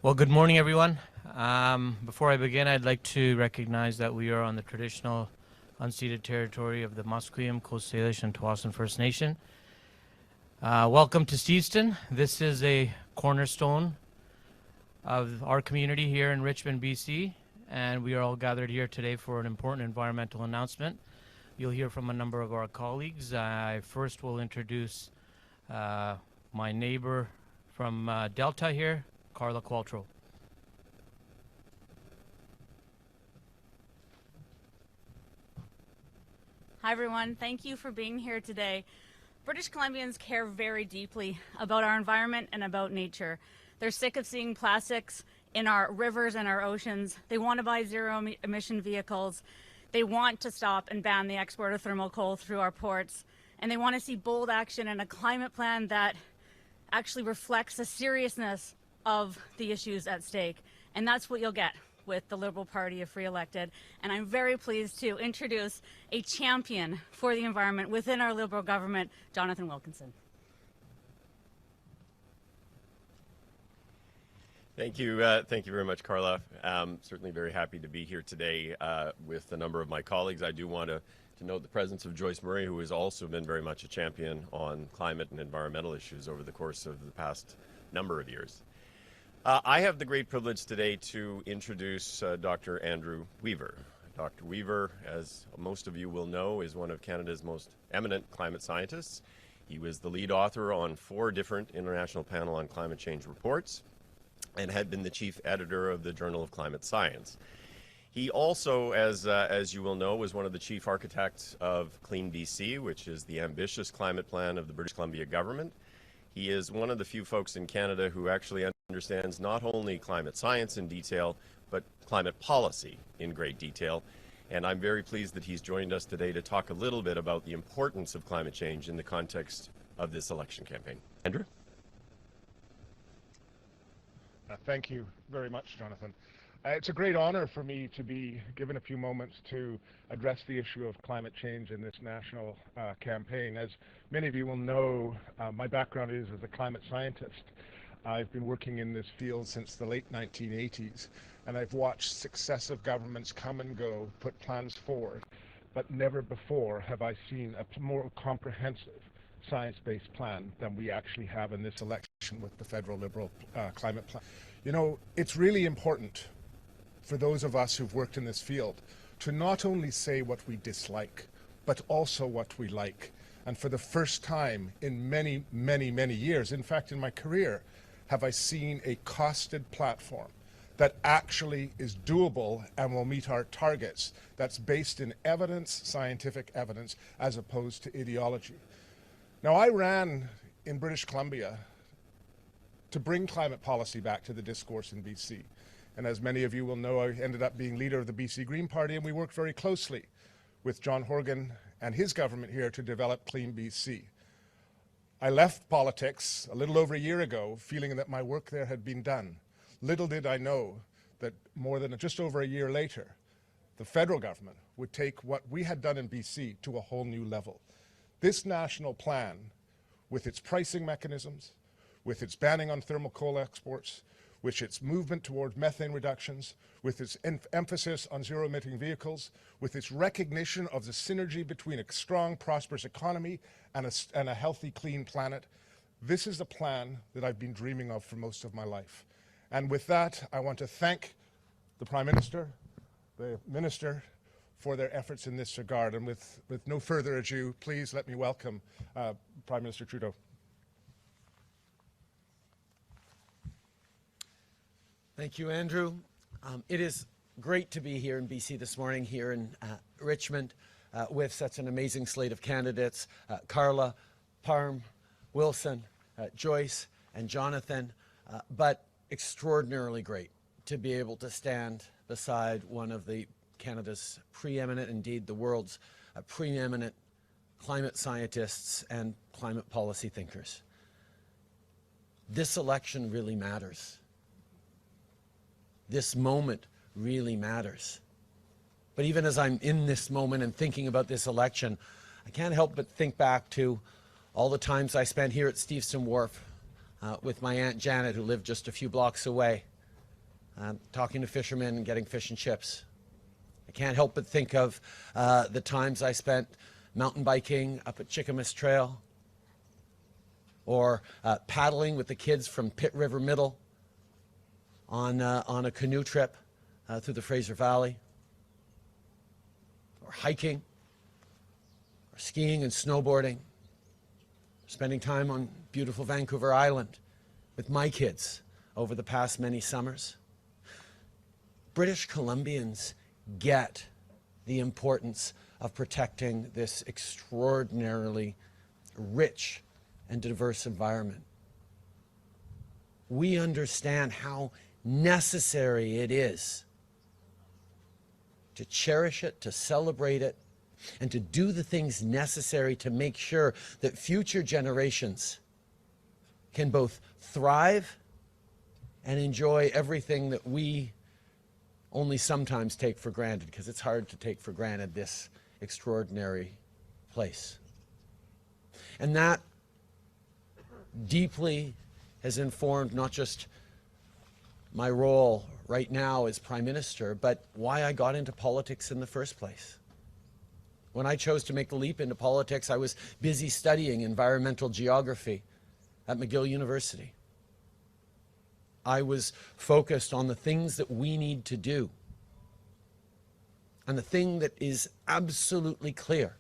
Well, good morning, everyone. Before I begin, I'd like to recognize that we are on the traditional unceded territory of the Musqueam, Coast Salish, and Tsawwassen First Nation. Welcome to Steveston. This is a cornerstone of our community here in Richmond, BC, and we are all gathered here today for an important environmental announcement. You'll hear from a number of our colleagues. I first will introduce my neighbor from Delta here, Carla Qualtrough. Hi everyone, thank you for being here today. British Columbians care very deeply about our environment and about nature. They're sick of seeing plastics in our rivers and our oceans. They want to buy zero emission vehicles. They want to stop and ban the export of thermal coal through our ports. And they want to see bold action and a climate plan that actually reflects the seriousness of the issues at stake. And that's what you'll get with the Liberal Party if re-elected. And I'm very pleased to introduce a champion for the environment within our Liberal government, Jonathan Wilkinson. Thank you very much, Carla. Certainly very happy to be here today with a number of my colleagues. I do want to note the presence of Joyce Murray, who has also been very much a champion on climate and environmental issues over the course of the past number of years. I have the great privilege today to introduce Dr. Andrew Weaver. Dr. Weaver, as most of you will know, is one of Canada's most eminent climate scientists. He was the lead author on 4 different International Panel on Climate Change reports and had been the chief editor of the Journal of Climate Science. He also, as you will know, was one of the chief architects of Clean BC, which is the ambitious climate plan of the British Columbia government. He is one of the few folks in Canada who actually understands not only climate science in detail, but climate policy in great detail. And I'm very pleased that he's joined us today to talk a little bit about the importance of climate change in the context of this election campaign. Andrew? Thank you very much, Jonathan. It's a great honor for me to be given a few moments to address the issue of climate change in this national campaign. As many of you will know, my background is as a climate scientist. I've been working in this field since the late 1980s, and I've watched successive governments come and go, put plans forward, but never before have I seen a more comprehensive science-based plan than we actually have in this election with the federal Liberal climate plan. You know, it's really important for those of us who've worked in this field to not only say what we dislike, but also what we like. And for the first time in many, many, many years, in fact, in my career, have I seen a costed platform that actually is doable and will meet our targets, that's based in evidence, scientific evidence, as opposed to ideology. Now, I ran in British Columbia to bring climate policy back to the discourse in BC. And as many of you will know, I ended up being leader of the BC Green Party, and we worked very closely with John Horgan and his government here to develop Clean BC. I left politics a little over a year ago, feeling that my work there had been done. Little did I know that more than just over a year later, the federal government would take what we had done in BC to a whole new level. This national plan, with its pricing mechanisms, with its banning on thermal coal exports, with its movement toward methane reductions, with its emphasis on zero-emitting vehicles, with its recognition of the synergy between a strong, prosperous economy and a healthy, clean planet. This is the plan that I've been dreaming of for most of my life. And with that, I want to thank the Prime Minister, the Minister, for their efforts in this regard. And with no further ado, please let me welcome Prime Minister Trudeau. Thank you, Andrew. It is great to be here in BC this morning, here in Richmond, with such an amazing slate of candidates, Carla, Parm, Wilson, Joyce, and Jonathan, but extraordinarily great to be able to stand beside one of Canada's preeminent, indeed the world's preeminent climate scientists and climate policy thinkers. This election really matters. This moment really matters. But even as I'm in this moment and thinking about this election, I can't help but think back to all the times I spent here at Steveston Wharf with my Aunt Janet, who lived just a few blocks away, talking to fishermen and getting fish and chips. I can't help but think of the times I spent mountain biking up at Chickamus Trail, or paddling with the kids from Pitt River Middle on a canoe trip through the Fraser Valley, or hiking, or skiing and snowboarding, spending time on beautiful Vancouver Island with my kids over the past many summers. British Columbians get the importance of protecting this extraordinarily rich and diverse environment. We understand how necessary it is to cherish it, to celebrate it, and to do the things necessary to make sure that future generations can both thrive and enjoy everything that we only sometimes take for granted, because it's hard to take for granted this extraordinary place. And that deeply has informed not just my role right now as Prime Minister, but why I got into politics in the first place. When I chose to make the leap into politics, I was busy studying environmental geography at McGill University. I was focused on the things that we need to do. And the thing that is absolutely clear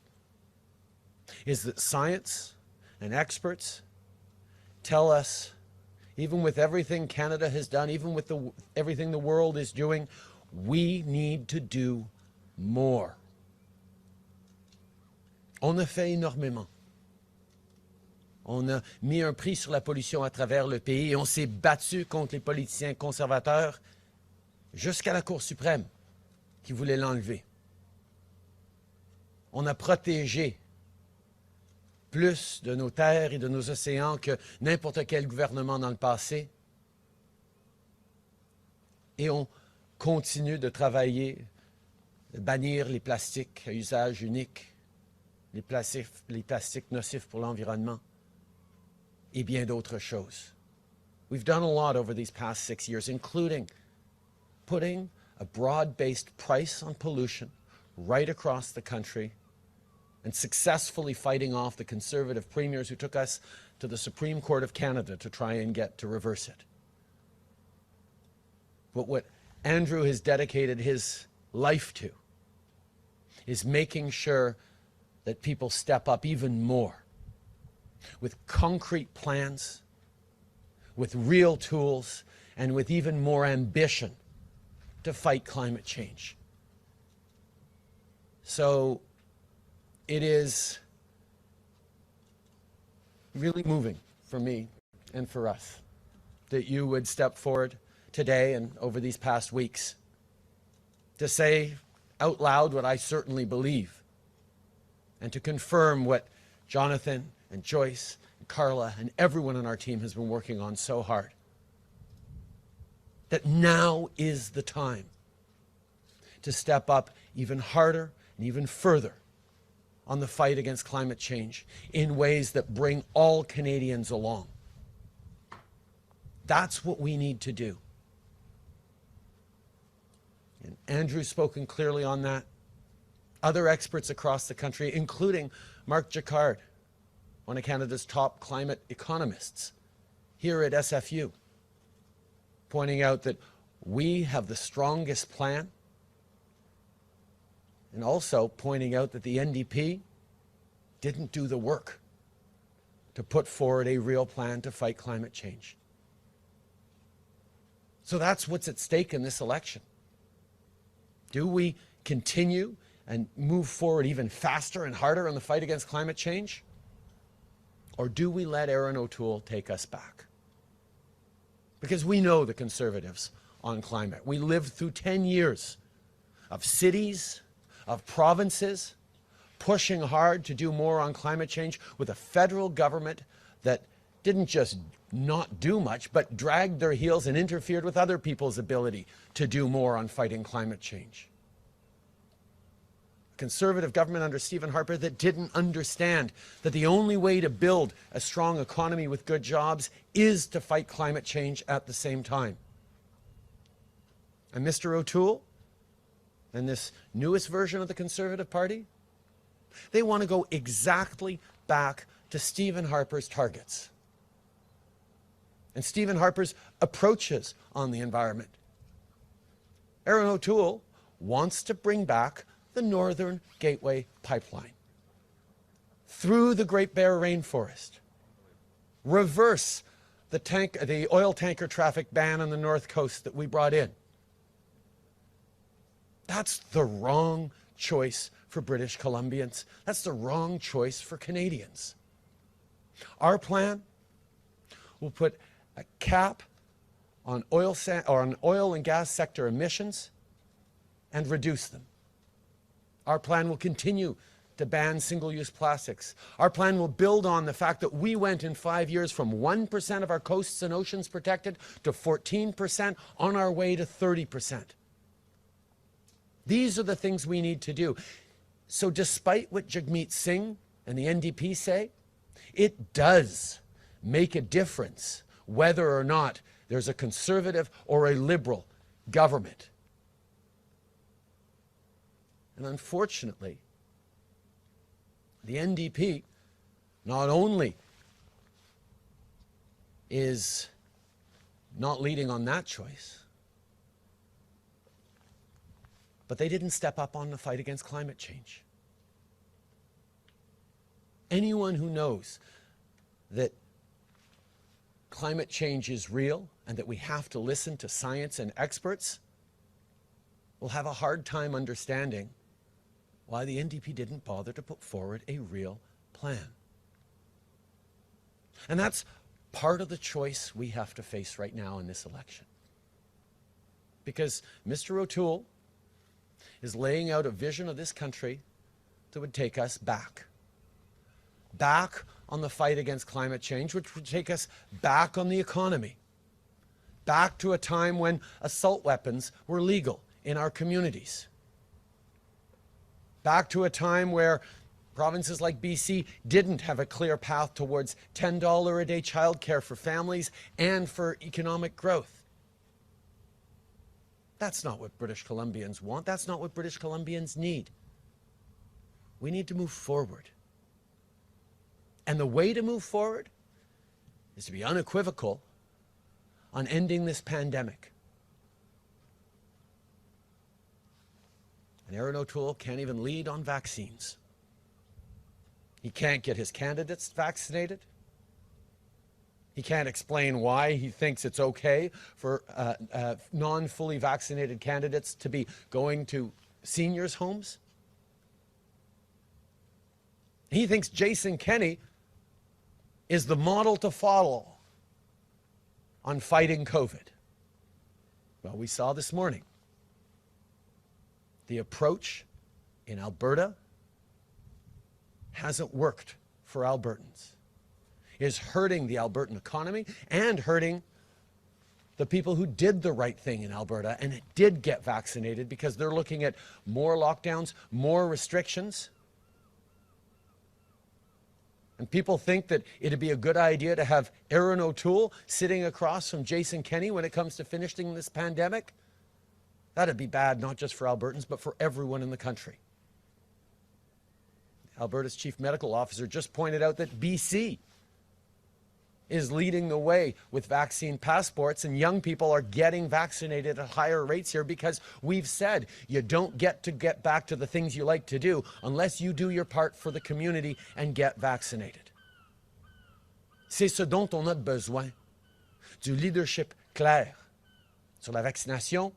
is that science and experts tell us, even with everything Canada has done, even with everything the world is doing, we need to do more. On a fait énormément. On a mis un prix sur la pollution à travers le pays et on s'est battu contre les politiciens conservateurs jusqu'à la Cour suprême qui voulait l'enlever. On a protégé plus de nos terres et de nos océans que n'importe quel gouvernement dans le passé. Et on continue de travailler, de bannir les plastiques à usage unique, les plastiques nocifs pour l'environnement, et bien d'autres choses. We've done a lot over these past 6 years, including putting a broad-based price on pollution right across the country and successfully fighting off the Conservative premiers who took us to the Supreme Court of Canada to try and get to reverse it. But what Andrew has dedicated his life to is making sure that people step up even more with concrete plans, with real tools, and with even more ambition to fight climate change. So it is really moving for me and for us that you would step forward today and over these past weeks to say out loud what I certainly believe, and to confirm what Jonathan and Joyce and Carla and everyone on our team has been working on so hard. That now is the time to step up even harder and even further on the fight against climate change in ways that bring all Canadians along. That's what we need to do. And Andrew's spoken clearly on that. Other experts across the country, including Mark Jacquard, one of Canada's top climate economists here at SFU, pointing out that we have the strongest plan, and also pointing out that the NDP didn't do the work to put forward a real plan to fight climate change. So that's what's at stake in this election. Do we continue and move forward even faster and harder in the fight against climate change? Or do we let Erin O'Toole take us back? Because we know the Conservatives on climate. We lived through 10 years of cities, of provinces, pushing hard to do more on climate change with a federal government that didn't just not do much, but dragged their heels and interfered with other people's ability to do more on fighting climate change. Conservative government under Stephen Harper that didn't understand that the only way to build a strong economy with good jobs is to fight climate change at the same time. And Mr. O'Toole and this newest version of the Conservative Party, they want to go exactly back to Stephen Harper's targets and Stephen Harper's approaches on the environment. Erin O'Toole wants to bring back the Northern Gateway Pipeline through the Great Bear Rainforest, reverse the oil tanker traffic ban on the North Coast that we brought in. That's the wrong choice for British Columbians. That's the wrong choice for Canadians. Our plan will put a cap on oil and gas sector emissions and reduce them. Our plan will continue to ban single-use plastics. Our plan will build on the fact that we went in 5 years from 1% of our coasts and oceans protected to 14%, on our way to 30%. These are the things we need to do. So despite what Jagmeet Singh and the NDP say, it does make a difference whether or not there's a Conservative or a Liberal government. And unfortunately, the NDP not only is not leading on that choice, but they didn't step up on the fight against climate change. Anyone who knows that climate change is real and that we have to listen to science and experts will have a hard time understanding why the NDP didn't bother to put forward a real plan. And that's part of the choice we have to face right now in this election. Because Mr. O'Toole is laying out a vision of this country that would take us back. Back on the fight against climate change, which would take us back on the economy. Back to a time when assault weapons were legal in our communities. Back to a time where provinces like BC didn't have a clear path towards $10 a day childcare for families and for economic growth. That's not what British Columbians want. That's not what British Columbians need. We need to move forward. And the way to move forward is to be unequivocal on ending this pandemic. And Erin O'Toole can't even lead on vaccines. He can't get his candidates vaccinated. He can't explain why he thinks it's okay for non-fully vaccinated candidates to be going to seniors' homes. He thinks Jason Kenney is the model to follow on fighting COVID. Well, we saw this morning the approach in Alberta hasn't worked for Albertans. Is hurting the Albertan economy and hurting the people who did the right thing in Alberta and did get vaccinated, because they're looking at more lockdowns, more restrictions. And people think that it'd be a good idea to have Erin O'Toole sitting across from Jason Kenney when it comes to finishing this pandemic. That'd be bad, not just for Albertans, but for everyone in the country. Alberta's chief medical officer just pointed out that BC is leading the way with vaccine passports, and young people are getting vaccinated at higher rates here because we've said you don't get back to the things you like to do unless you do your part for the community and get vaccinated. C'est ce dont on a besoin. Du leadership clair sur la vaccination,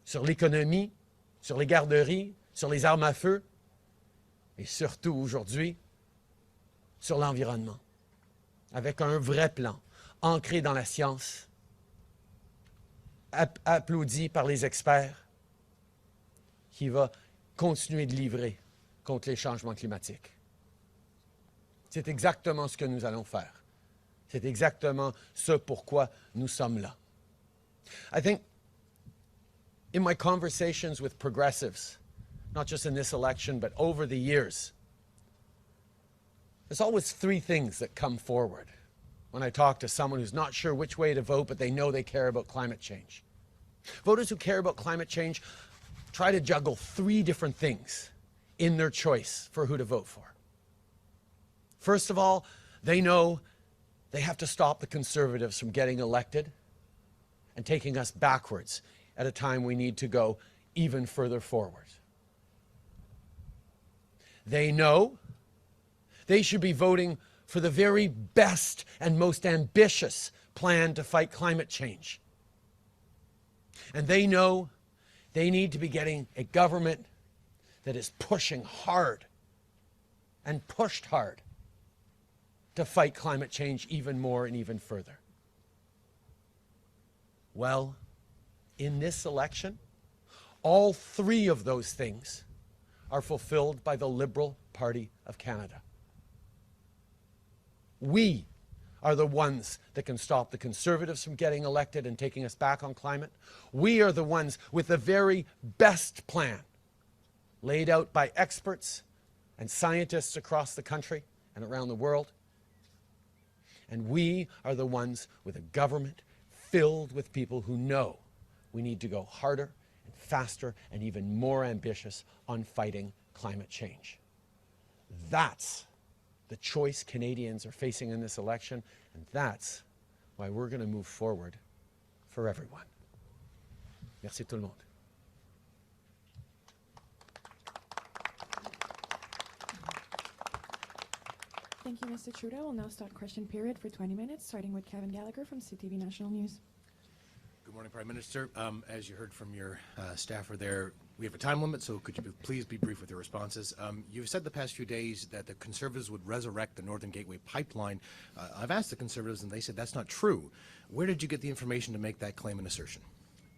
sur l'économie, sur les garderies, sur les armes à feu, et surtout aujourd'hui, sur l'environnement. Avec un vrai plan, ancré dans la science, applaudi par les experts, qui va continuer de livrer contre les changements climatiques. C'est exactement ce que nous allons faire. C'est exactement ce pourquoi nous sommes là. I think in my conversations with progressives, not just in this election, but over the years, there's always three things that come forward when I talk to someone who's not sure which way to vote, but they know they care about climate change. Voters who care about climate change try to juggle 3 different things in their choice for who to vote for. First of all, they know they have to stop the Conservatives from getting elected and taking us backwards at a time we need to go even further forward. They know they should be voting for the very best and most ambitious plan to fight climate change. And they know they need to be getting a government that is pushing hard and pushed hard to fight climate change even more and even further. Well, in this election, all 3 of those things are fulfilled by the Liberal Party of Canada. We are the ones that can stop the Conservatives from getting elected and taking us back on climate. We are the ones with the very best plan laid out by experts and scientists across the country and around the world. And we are the ones with a government filled with people who know we need to go harder and faster and even more ambitious on fighting climate change. That's the choice Canadians are facing in this election, and that's why we're going to move forward for everyone. Merci tout le monde. Thank you, Mr. Trudeau. We'll now start question period for 20 minutes, starting with Kevin Gallagher from CTV National News. Good morning, Prime Minister. As you heard from your staffer there, we have a time limit, so could you please be brief with your responses? You've said the past few days that the Conservatives would resurrect the Northern Gateway pipeline. I've asked the Conservatives, and they said that's not true. Where did you get the information to make that claim and assertion?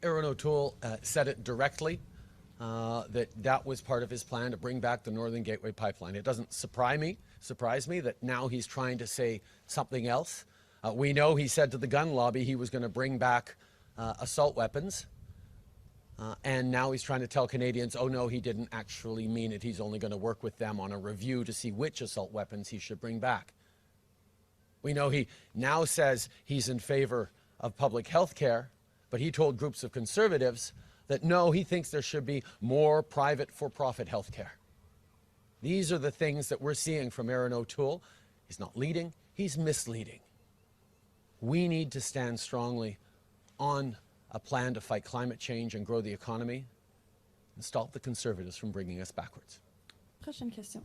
Erin O'Toole said it directly, that was part of his plan to bring back the Northern Gateway pipeline. It doesn't surprise me that now he's trying to say something else. We know he said to the gun lobby he was going to bring back assault weapons. And now he's trying to tell Canadians, oh no, he didn't actually mean it. He's only going to work with them on a review to see which assault weapons he should bring back. We know he now says he's in favor of public health care, but he told groups of Conservatives that no, he thinks there should be more private for-profit health care. These are the things that we're seeing from Erin O'Toole. He's not leading, he's misleading. We need to stand strongly on a plan to fight climate change and grow the economy and stop the Conservatives from bringing us backwards. Prochaine question.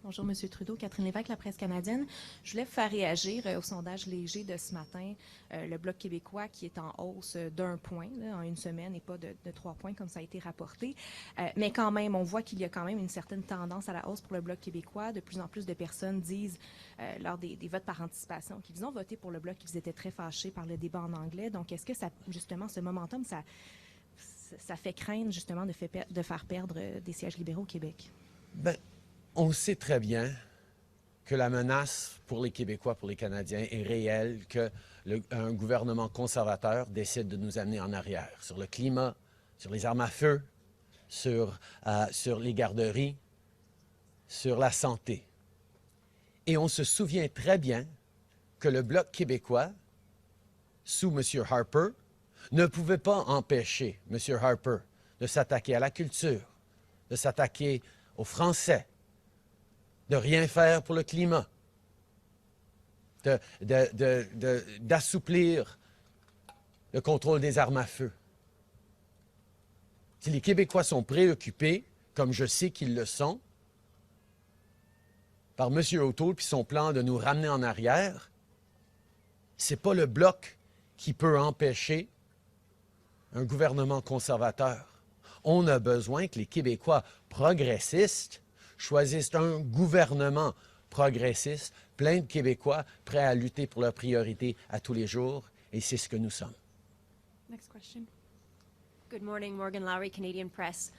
Bonjour, Monsieur Trudeau. Catherine Lévesque, la presse canadienne. Je voulais vous faire réagir au sondage léger de ce matin. Le Bloc québécois qui est en hausse d'1 point là, en une semaine et pas de 3 points comme ça a été rapporté. Mais quand même, on voit qu'il y a quand même une certaine tendance à la hausse pour le Bloc québécois. De plus en plus de personnes disent, lors des votes par anticipation, qu'ils ont voté pour le Bloc, qu'ils étaient très fâchés par le débat en anglais. Donc, est-ce que ça, justement, ce momentum, ça fait craindre justement de faire perdre des sièges libéraux au Québec? Ben, on sait très bien que la menace pour les Québécois, pour les Canadiens, est réelle, qu'un gouvernement conservateur décide de nous amener en arrière sur le climat, sur les armes à feu, sur les garderies, sur la santé. Et on se souvient très bien que le Bloc québécois, sous M. Harper, ne pouvait pas empêcher M. Harper de s'attaquer à la culture, de s'attaquer aux Français, de rien faire pour le climat, d'assouplir le contrôle des armes à feu. Si les Québécois sont préoccupés, comme je sais qu'ils le sont, par M. O'Toole puis son plan de nous ramener en arrière, c'est pas le Bloc qui peut empêcher un gouvernement conservateur. On a besoin que les Québécois progressistes choisissent un gouvernement progressiste, plein de Québécois prêts à lutter pour leurs priorités à tous les jours, et c'est ce que nous sommes. Next question. Good morning, Morgan Lowry, Canadian Press.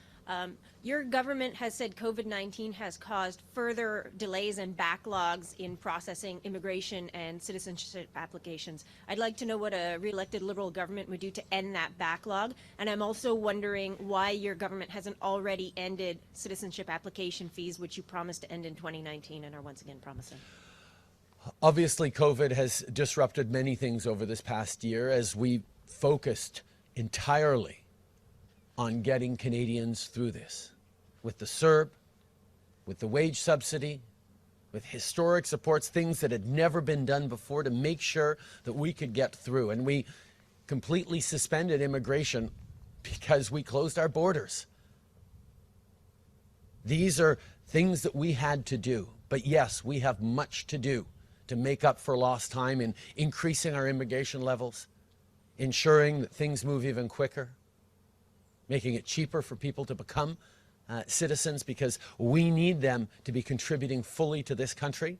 Your government has said COVID-19 has caused further delays and backlogs in processing immigration and citizenship applications. I'd like to know what a re-elected Liberal government would do to end that backlog. And I'm also wondering why your government hasn't already ended citizenship application fees, which you promised to end in 2019 and are once again promising. Obviously, COVID has disrupted many things over this past year as we focused entirely on getting Canadians through this, with the CERB, with the wage subsidy, with historic supports, things that had never been done before to make sure that we could get through. And we completely suspended immigration because we closed our borders. These are things that we had to do. But yes, we have much to do to make up for lost time in increasing our immigration levels, ensuring that things move even quicker, making it cheaper for people to become citizens, because we need them to be contributing fully to this country.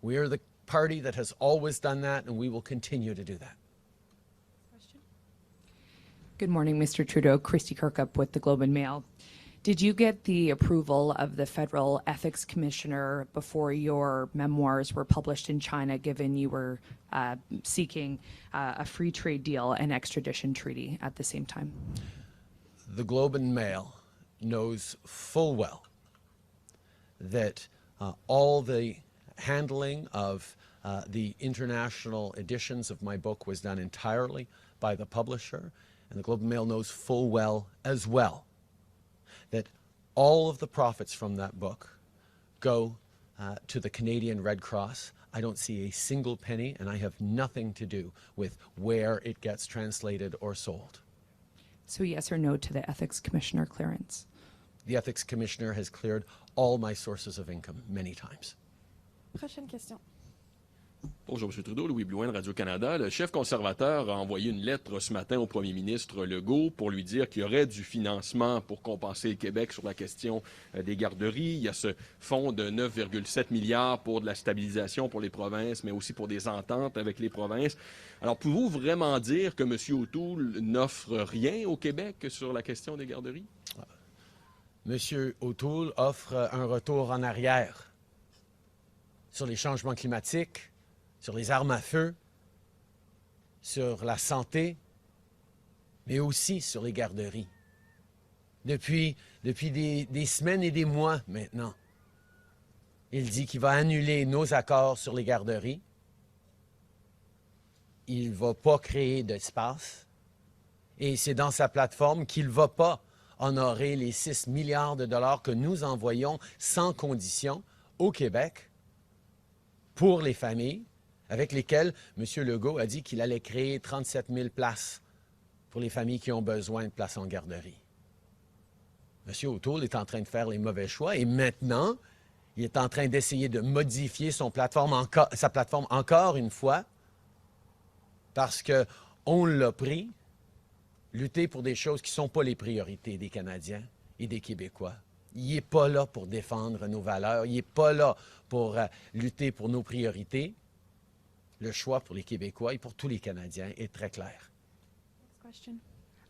We are the party that has always done that, and we will continue to do that. Good morning, Mr. Trudeau. Christy Kirkup with the Globe and Mail. Did you get the approval of the Federal Ethics Commissioner before your memoirs were published in China, given you were seeking a free trade deal and extradition treaty at the same time? The Globe and Mail knows full well that all the handling of the international editions of my book was done entirely by the publisher, and the Globe and Mail knows full well as well that all of the profits from that book go to the Canadian Red Cross. I don't see a single penny, and I have nothing to do with where it gets translated or sold. So yes or no to the Ethics Commissioner clearance? The Ethics Commissioner has cleared all my sources of income many times. Prochaine question. Bonjour, M. Trudeau. Louis Blouin de Radio-Canada. Le chef conservateur a envoyé une lettre ce matin au premier ministre Legault pour lui dire qu'il y aurait du financement pour compenser le Québec sur la question des garderies. Il y a ce fonds de 9,7 milliards pour de la stabilisation pour les provinces, mais aussi pour des ententes avec les provinces. Alors, pouvez-vous vraiment dire que M. O'Toole n'offre rien au Québec sur la question des garderies? M. O'Toole offre un retour en arrière sur les changements climatiques, sur les armes à feu, sur la santé, mais aussi sur les garderies. Depuis des semaines et des mois maintenant, il dit qu'il va annuler nos accords sur les garderies. Il ne va pas créer d'espace. Et c'est dans sa plateforme qu'il ne va pas honorer les 6 milliards de dollars que nous envoyons sans condition au Québec pour les familles, avec lesquelles M. Legault a dit qu'il allait créer 37 000 places pour les familles qui ont besoin de places en garderie. M. O'Toole est en train de faire les mauvais choix et maintenant, il est en train d'essayer de modifier sa plateforme encore une fois parce qu'on l'a pris, lutter pour des choses qui ne sont pas les priorités des Canadiens et des Québécois. Il n'est pas là pour défendre nos valeurs, il n'est pas là pour lutter pour nos priorités. Le choix pour les Québécois et pour tous les Canadiens est très clair. Next question.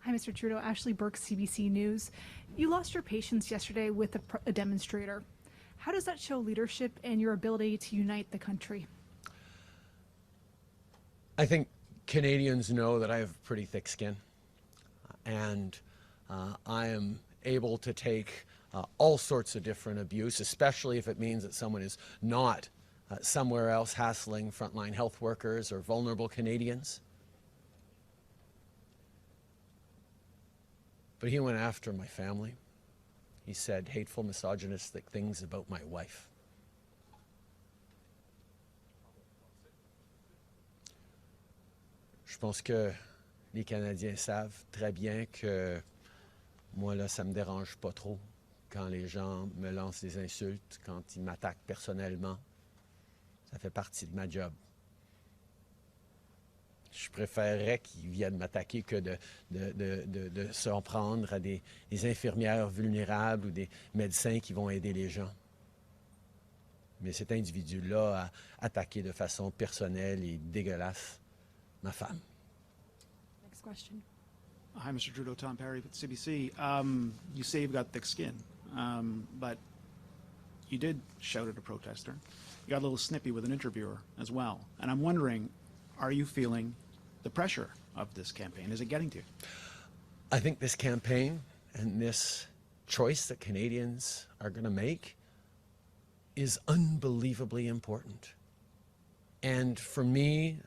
Hi, Mr. Trudeau. Ashley Burke, CBC News. You lost your patience yesterday with a demonstrator. How does that show leadership and your ability to unite the country? I think Canadians know that I have pretty thick skin, and I am able to take all sorts of different abuse, especially if it means that someone is not somewhere else hassling frontline health workers or vulnerable Canadians. But he went after my family. He said hateful, misogynistic things about my wife. Je pense que les Canadiens savent très bien que moi, là, ça me dérange pas trop quand les gens me lancent des insultes, quand ils m'attaquent personnellement. Ça fait partie de ma job. Je préférerais qu'ils viennent m'attaquer que de s'en prendre à des infirmières vulnérables ou des médecins qui vont aider les gens. Mais cet individu-là a attaqué de façon personnelle et dégueulasse ma femme. Next question. Hi, Mr. Trudeau. Tom Perry with CBC. You say you've got thick skin, but you did shout at a protester. You got a little snippy with an interviewer as well. And I'm wondering, are you feeling the pressure of this campaign? Is it getting to you? I think this campaign and this choice that Canadians are going to make is unbelievably important. And for me,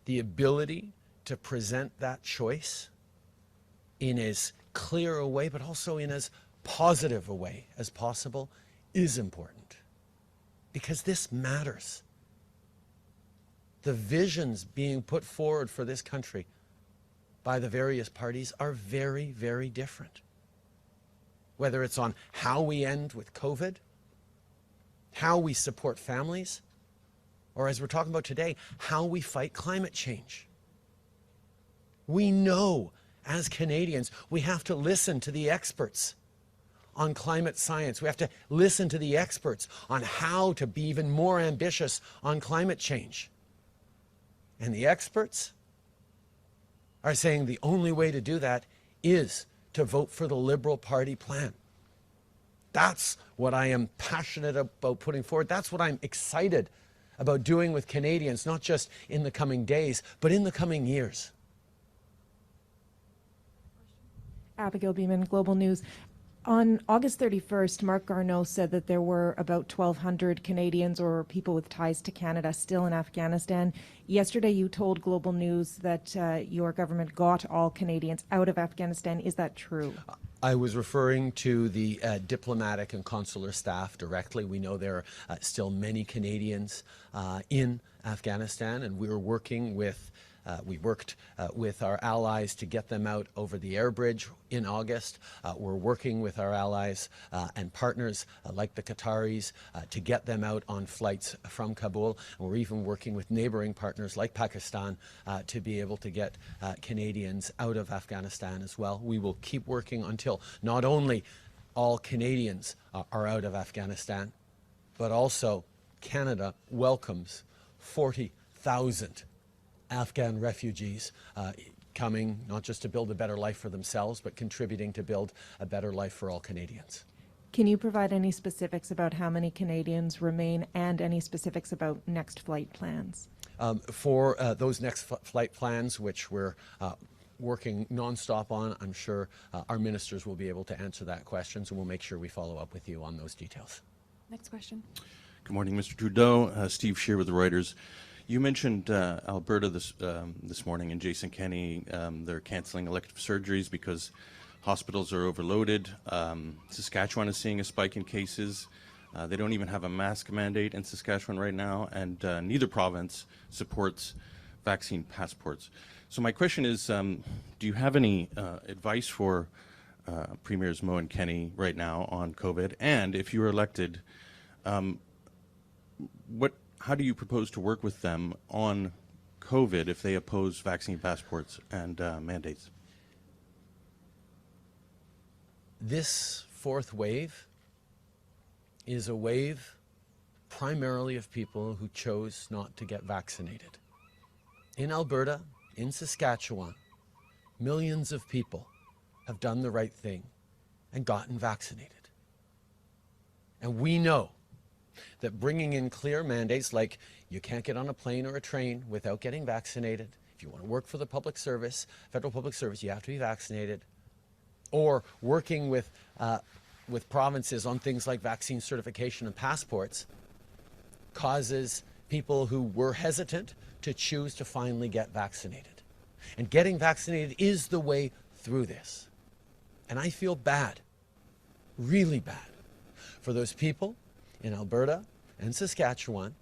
the ability to present that choice in as clear a way, but also in as positive a way as possible, is important. Because this matters. The visions being put forward for this country by the various parties are very, very different. Whether it's on how we end with COVID, how we support families, or as we're talking about today, how we fight climate change. We know as Canadians we have to listen to the experts on climate science. We have to listen to the experts on how to be even more ambitious on climate change. And the experts are saying the only way to do that is to vote for the Liberal Party plan. That's what I am passionate about putting forward. That's what I'm excited about doing with Canadians, not just in the coming days, but in the coming years. Abigail Beeman, Global News. On August 31st, Mark Garneau said that there were about 1,200 Canadians or people with ties to Canada still in Afghanistan. Yesterday, you told Global News that your government got all Canadians out of Afghanistan. Is that true? I was referring to the diplomatic and consular staff directly. We know there are still many Canadians in Afghanistan, and we worked with our allies to get them out over the air bridge in August. We're working with our allies and partners like the Qataris to get them out on flights from Kabul. And we're even working with neighboring partners like Pakistan to be able to get Canadians out of Afghanistan as well. We will keep working until not only all Canadians are out of Afghanistan, but also Canada welcomes 40,000 Afghan refugees coming not just to build a better life for themselves, but contributing to build a better life for all Canadians. Can you provide any specifics about how many Canadians remain and any specifics about next flight plans? For those next flight plans, which we're working nonstop on, I'm sure our ministers will be able to answer that question, and we'll make sure we follow up with you on those details. Next question. Good morning, Mr. Trudeau. Steve Shear with Reuters. You mentioned Alberta this morning, and Jason Kenney, they're canceling elective surgeries because hospitals are overloaded. Saskatchewan is seeing a spike in cases. They don't even have a mask mandate in Saskatchewan right now, and neither province supports vaccine passports. So my question is, do you have any advice for Premiers Moe and Kenney right now on COVID? And if you were elected, how do you propose to work with them on COVID if they oppose vaccine passports and mandates? This fourth wave is a wave primarily of people who chose not to get vaccinated. In Alberta, in Saskatchewan, millions of people have done the right thing and gotten vaccinated. And we know that bringing in clear mandates like you can't get on a plane or a train without getting vaccinated. If you want to work for the public service, federal public service, you have to be vaccinated. Or working with provinces on things like vaccine certification and passports causes people who were hesitant to choose to finally get vaccinated. And getting vaccinated is the way through this. And I feel bad, really bad, for those people in Alberta and Saskatchewan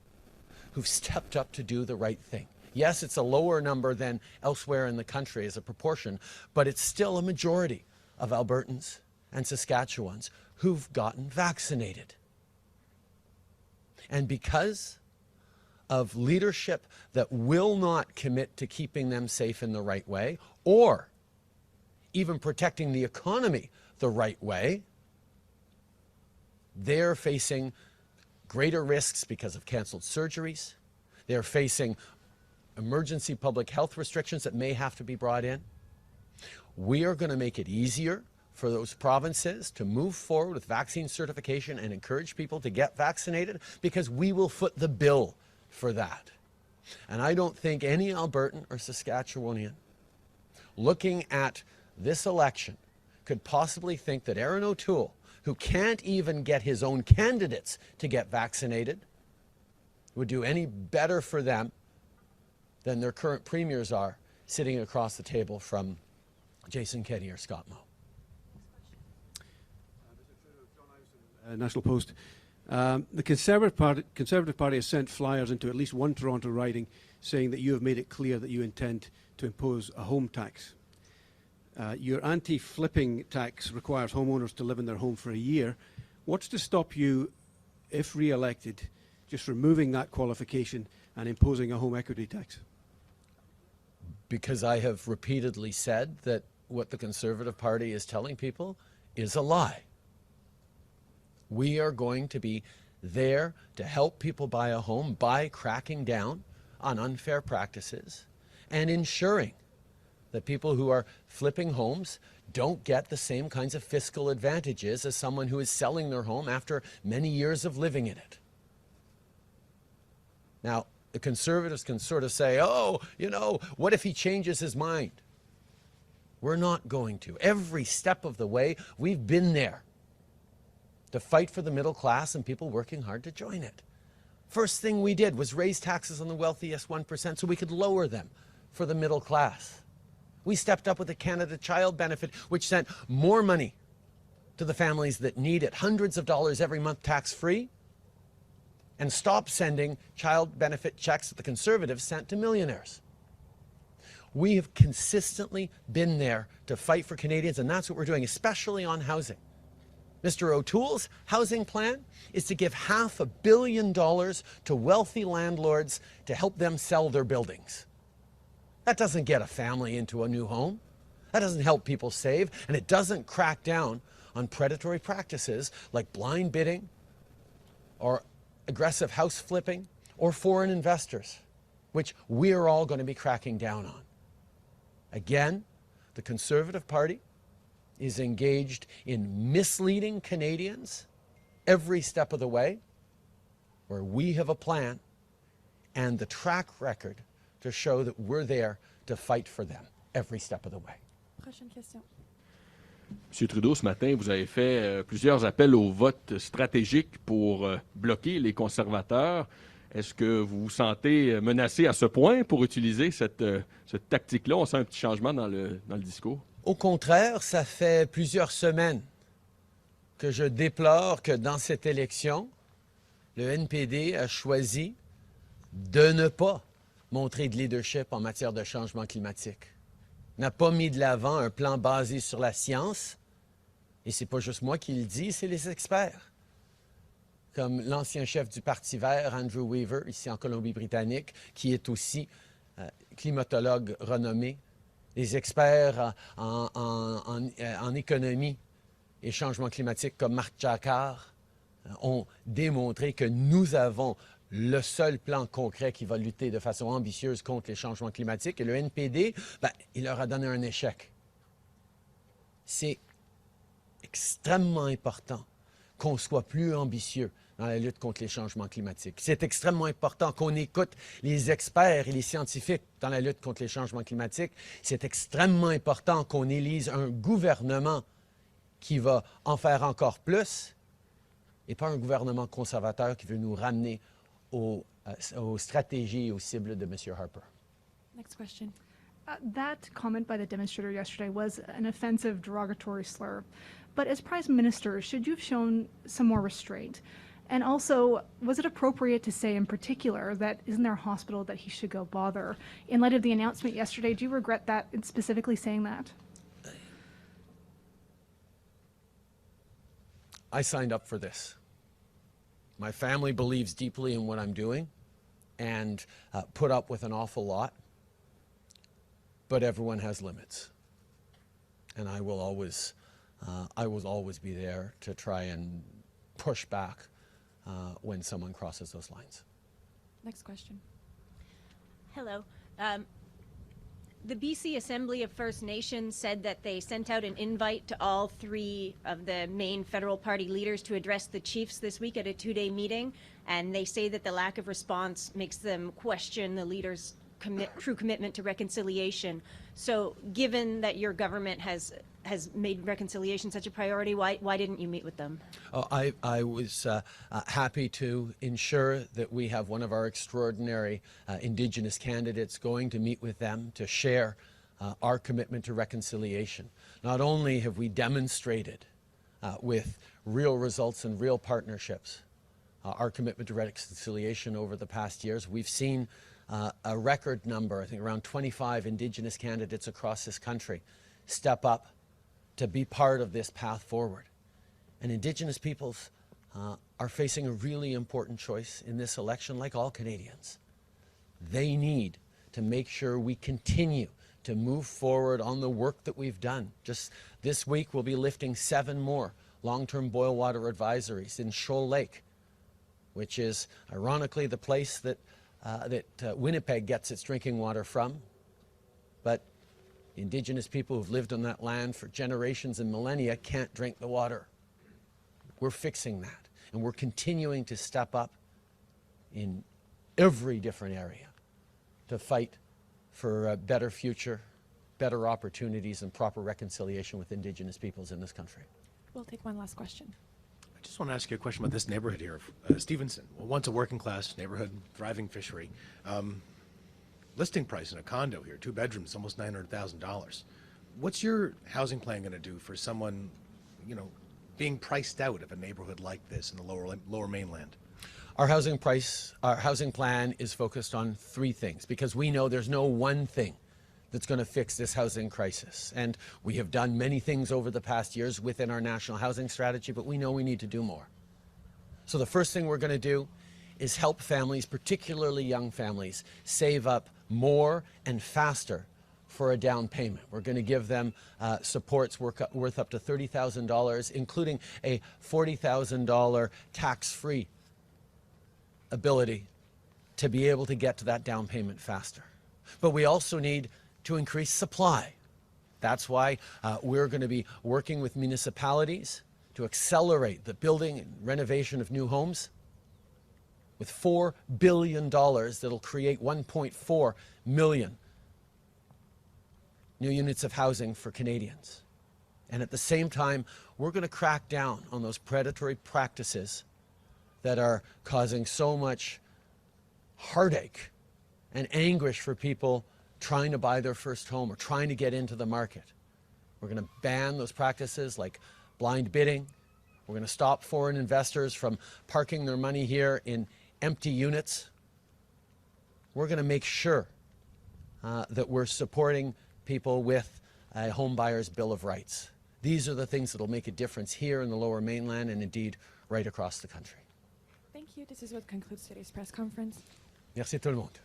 who've stepped up to do the right thing. Yes, it's a lower number than elsewhere in the country as a proportion, but it's still a majority of Albertans and Saskatchewans who've gotten vaccinated. And because of leadership that will not commit to keeping them safe in the right way, or even protecting the economy the right way, they're facing greater risks because of canceled surgeries. They're facing emergency public health restrictions that may have to be brought in. We are going to make it easier for those provinces to move forward with vaccine certification and encourage people to get vaccinated because we will foot the bill for that. And I don't think any Albertan or Saskatchewanian looking at this election could possibly think that Aaron O'Toole, who can't even get his own candidates to get vaccinated, would do any better for them than their current premiers are sitting across the table from Jason Kenney or Scott Moe. National Post. The Conservative Party has sent flyers into at least one Toronto riding saying that you have made it clear that you intend to impose a home tax. Your anti-flipping tax requires homeowners to live in their home for a year. What's to stop you, if re-elected, just removing that qualification and imposing a home equity tax? Because I have repeatedly said that what the Conservative Party is telling people is a lie. We are going to be there to help people buy a home by cracking down on unfair practices and ensuring that people who are flipping homes don't get the same kinds of fiscal advantages as someone who is selling their home after many years of living in it. Now, the Conservatives can sort of say, oh, you know, what if he changes his mind? We're not going to. Every step of the way, we've been there to fight for the middle class and people working hard to join it. First thing we did was raise taxes on the wealthiest 1% so we could lower them for the middle class. We stepped up with the Canada Child Benefit, which sent more money to the families that need it, hundreds of dollars every month tax-free, and stopped sending child benefit checks that the Conservatives sent to millionaires. We have consistently been there to fight for Canadians, and that's what we're doing, especially on housing. Mr. O'Toole's housing plan is to give $500 million to wealthy landlords to help them sell their buildings. That doesn't get a family into a new home. That doesn't help people save, and it doesn't crack down on predatory practices like blind bidding or aggressive house flipping or foreign investors, which we're all going to be cracking down on. Again, the Conservative Party is engaged in misleading Canadians every step of the way, where we have a plan and the track record to show that we're there to fight for them every step of the way. Prochaine question. M. Trudeau, ce matin, vous avez fait plusieurs appels au vote stratégique pour bloquer les conservateurs. Est-ce que vous vous sentez menacé à ce point pour utiliser cette tactique-là? On sent un petit changement dans le discours. Au contraire, ça fait plusieurs semaines que je déplore que dans cette élection, le NPD a choisi de ne pas montrer de leadership en matière de changement climatique. N'a pas mis de l'avant un plan basé sur la science, et c'est pas juste moi qui le dis, c'est les experts. Comme l'ancien chef du Parti vert, Andrew Weaver, ici en Colombie-Britannique, qui est aussi climatologue renommé. Les experts en économie et changement climatique comme Marc Jacquard ont démontré que nous avons le seul plan concret qui va lutter de façon ambitieuse contre les changements climatiques. Et le NPD, il leur a donné un échec. C'est extrêmement important qu'on soit plus ambitieux dans la lutte contre les changements climatiques. C'est extrêmement important qu'on écoute les experts et les scientifiques dans la lutte contre les changements climatiques. C'est extrêmement important qu'on élise un gouvernement qui va en faire encore plus et pas un gouvernement conservateur qui veut nous ramener aux stratégies et aux cibles de M. Harper. Next question. That comment by the demonstrator yesterday was an offensive, derogatory slur. But as Prime Minister, should you have shown some more restraint? And also, was it appropriate to say in particular that isn't there a hospital that he should go bother? In light of the announcement yesterday, do you regret that, specifically saying that? I signed up for this. My family believes deeply in what I'm doing and put up with an awful lot. But everyone has limits. And I will always be there to try and push back when someone crosses those lines. Next question. Hello. The BC Assembly of First Nations said that they sent out an invite to all three of the main federal party leaders to address the chiefs this week at a two-day meeting, and they say that the lack of response makes them question the leaders' true commitment to reconciliation. So given that your government has made reconciliation such a priority, why didn't you meet with them? I was happy to ensure that we have one of our extraordinary Indigenous candidates going to meet with them to share our commitment to reconciliation. Not only have we demonstrated with real results and real partnerships our commitment to reconciliation over the past years, we've seen a record number, I think around 25 Indigenous candidates across this country step up to be part of this path forward. And Indigenous peoples are facing a really important choice in this election, like all Canadians. They need to make sure we continue to move forward on the work that we've done. Just this week, we'll be lifting 7 more long-term boil water advisories in Shoal Lake, which is ironically the place that Winnipeg gets its drinking water from. But Indigenous people who've lived on that land for generations and millennia can't drink the water. We're fixing that, and we're continuing to step up in every different area to fight for a better future, better opportunities, and proper reconciliation with Indigenous peoples in this country. We'll take one last question. I just want to ask you a question about this neighborhood here, Steveston. Well, once a working class neighborhood, thriving fishery. Listing price in a condo here, 2 bedrooms, almost $900,000. What's your housing plan going to do for someone, you know, being priced out of a neighborhood like this in the lower mainland? Our housing plan is focused on 3 things, because we know there's no one thing that's going to fix this housing crisis. And we have done many things over the past years within our national housing strategy, but we know we need to do more. So the first thing we're going to do is help families, particularly young families, save up more and faster for a down payment. We're going to give them supports worth up to $30,000, including a $40,000 tax-free ability to be able to get to that down payment faster. But we also need to increase supply. That's why we're going to be working with municipalities to accelerate the building and renovation of new homes with $4 billion that'll create 1.4 million new units of housing for Canadians. And at the same time, we're going to crack down on those predatory practices that are causing so much heartache and anguish for people trying to buy their first home or trying to get into the market. We're going to ban those practices like blind bidding. We're going to stop foreign investors from parking their money here in empty units. We're going to make sure that we're supporting people with a home buyer's bill of rights. These are the things that will make a difference here in the Lower Mainland and indeed right across the country. Thank you. This is what concludes today's press conference. Merci tout le monde.